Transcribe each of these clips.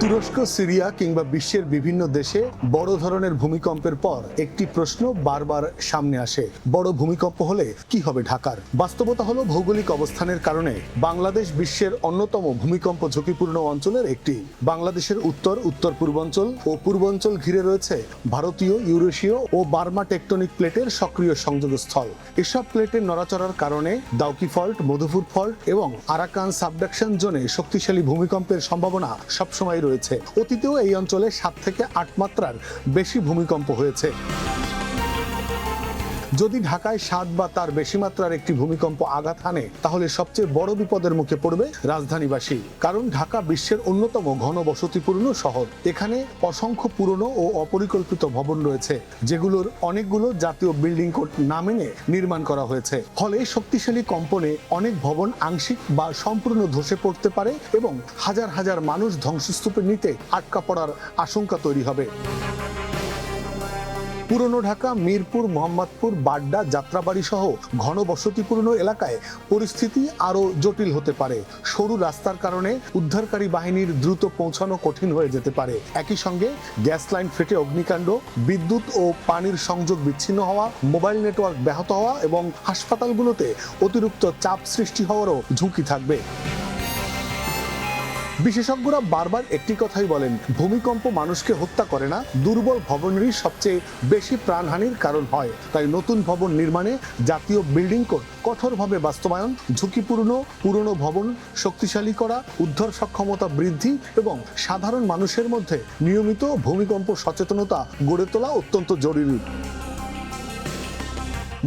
তুরস্ক, সিরিয়া কিংবা বিশ্বের বিভিন্ন দেশে বড় ধরনের ভূমিকম্পের পর একটি প্রশ্ন বারবার সামনে আসে, বড় ভূমিকম্প হলে কি হবে ঢাকার? বাস্তবতা হলো, ভৌগোলিক অবস্থানের কারণে বাংলাদেশ বিশ্বের অন্যতম ভূমিকম্প ঝুঁকিপূর্ণ অঞ্চলের একটি। বাংলাদেশের উত্তর পূর্বাঞ্চল ও পূর্বাঞ্চল ঘিরে রয়েছে ভারতীয়, ইউরেশীয় ও বার্মা টেকটনিক প্লেটের সক্রিয় সংযোগস্থল। এসব প্লেটের নড়াচড়ার কারণে দাউকি ফল্ট, মধুপুর ফল্ট এবং আরাকান সাবডাকশন জোনে শক্তিশালী ভূমিকম্পের সম্ভাবনা সবসময় রয়েছে। অতীতেও এই অঞ্চলে 7 থেকে 8 মাত্রার বেশি ভূমিকম্প হয়েছে। যদি ঢাকায় 7 বা তার বেশি মাত্রার একটি ভূমিকম্প আঘাত হানে, তাহলে সবচেয়ে বড় বিপদের মুখে পড়বে রাজধানীবাসী। কারণ ঢাকা বিশ্বের অন্যতম ঘনবসতিপূর্ণ শহর। এখানে অসংখ্য পুরনো ও অপরিকল্পিত ভবন রয়েছে, যেগুলোর অনেকগুলো জাতীয় বিল্ডিং কোড না মেনে নির্মাণ করা হয়েছে। ফলে শক্তিশালী কম্পনে অনেক ভবন আংশিক বা সম্পূর্ণ ধসে পড়তে পারে এবং হাজার হাজার মানুষ ধ্বংসস্তূপের নিচে আটকা পড়ার আশঙ্কা তৈরি হবে। পুরনো ঢাকা, মিরপুর, মোহাম্মদপুর, বাড্ডা, যাত্রাবাড়ি সহ ঘনবসতিপূর্ণ এলাকায় পরিস্থিতি আরও জটিল হতে পারে। সরু রাস্তার কারণে উদ্ধারকারী বাহিনীর দ্রুত পৌঁছানো কঠিন হয়ে যেতে পারে। একই সঙ্গে গ্যাস লাইন ফেটে অগ্নিকাণ্ড, বিদ্যুৎ ও পানির সংযোগ বিচ্ছিন্ন হওয়া, মোবাইল নেটওয়ার্ক ব্যাহত হওয়া এবং হাসপাতালগুলোতে অতিরিক্ত চাপ সৃষ্টি হওয়ারও ঝুঁকি থাকবে। বিশেষজ্ঞরা বারবার একটি কথাই বলেন, ভূমিকম্প মানুষকে হত্যা করে না, দুর্বল ভবনেরই সবচেয়ে বেশি প্রাণহানির কারণ হয়। তাই নতুন ভবন নির্মাণে জাতীয় বিল্ডিং কোড কঠোরভাবে বাস্তবায়ন, ঝুঁকিপূর্ণ পুরনো ভবন শক্তিশালী করা, উদ্ধার সক্ষমতা বৃদ্ধি এবং সাধারণ মানুষের মধ্যে নিয়মিত ভূমিকম্প সচেতনতা গড়ে তোলা অত্যন্ত জরুরি।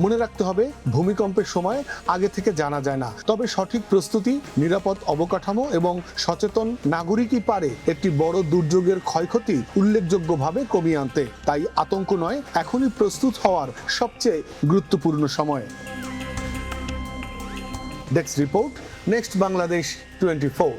মনে রাখতে হবে, ভূমিকম্পের সময় আগে থেকে জানা যায় না, তবে সঠিক প্রস্তুতি, নিরাপদ অবকাঠামো এবং সচেতন নাগরিকই পারে একটি বড় দুর্যোগের ক্ষয়ক্ষতি উল্লেখযোগ্যভাবে কমিয়ে আনতে। তাই আতঙ্ক নয়, এখনই প্রস্তুত হওয়ার সবচেয়ে গুরুত্বপূর্ণ সময়। Desk report, next Bangladesh 24।